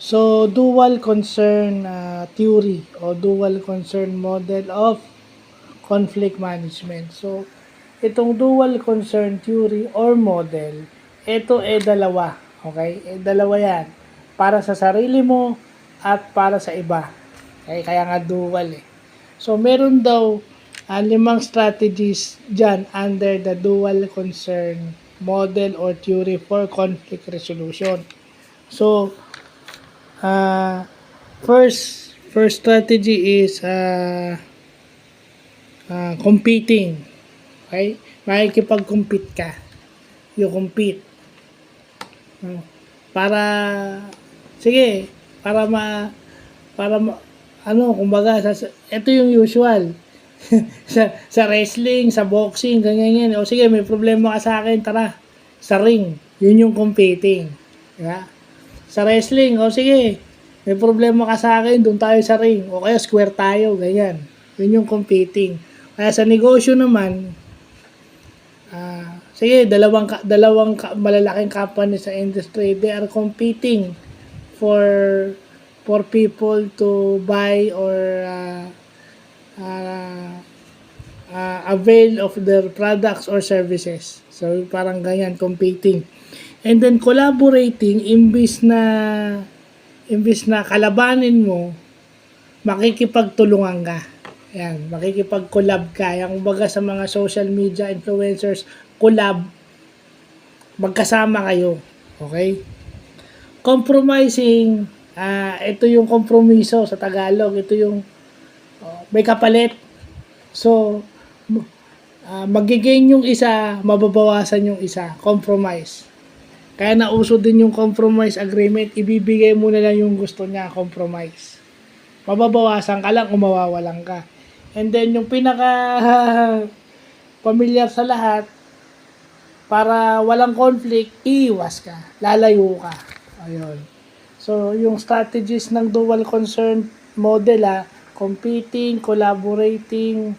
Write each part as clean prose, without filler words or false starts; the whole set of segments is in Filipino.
So, dual concern theory o dual concern model of conflict management. So, itong dual concern theory or model, ito dalawa. Okay? Dalawa yan. Para sa sarili mo at para sa iba. Okay? Kaya nga dual eh. So, meron daw 5 strategies dyan under the dual concern model or theory for conflict resolution. So, first strategy is competing. Okay? Makikipag-compete ka. You compete. Para, sige, kumbaga, ito yung usual. sa wrestling, sa boxing, ganyan yan. O sige, may problema ka sa akin, tara, sa ring. Yun yung competing. Diba? Sa wrestling, o sige, may problema ka sa akin, doon tayo sa ring. O kaya square tayo, ganyan. Yun yung competing. Kaya sa negosyo naman, sige, dalawang malalaking company sa industry, they are competing for people to buy or avail of their products or services. So, parang ganyan, competing. And then, collaborating, imbis na kalabanin mo, makikipagtulungan ka. Yan, makikipag-collab ka. Yung baga sa mga social media influencers, collab, magkasama kayo. Okay? Compromising, ito yung kompromiso sa Tagalog. Ito yung may kapalit. So, magigain yung isa, mababawasan yung isa. Compromise. Kaya nauso din yung compromise agreement. Ibibigay mo na lang yung gusto niya, compromise. Mababawasan ka lang o mawawalan ka. And then, yung pinaka pamilyar sa lahat, para walang conflict, iiwas ka. Lalayo ka. Ayun. So, yung strategies ng dual concern model, competing, collaborating,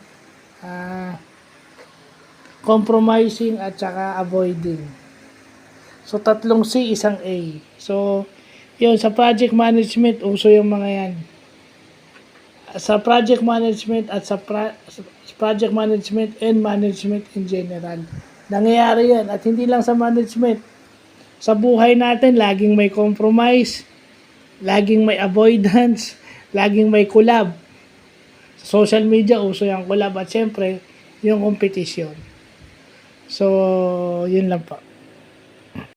compromising, at saka avoiding. So, 3 C, 1 A. So, yun, sa project management, uso yung mga yan. Sa project management at sa project management and management in general. Nangyayari yan. At hindi lang sa management. Sa buhay natin, laging may compromise, laging may avoidance, laging may collab. Sa social media, uso yung collab. At syempre, yung competition. So, yun lang po.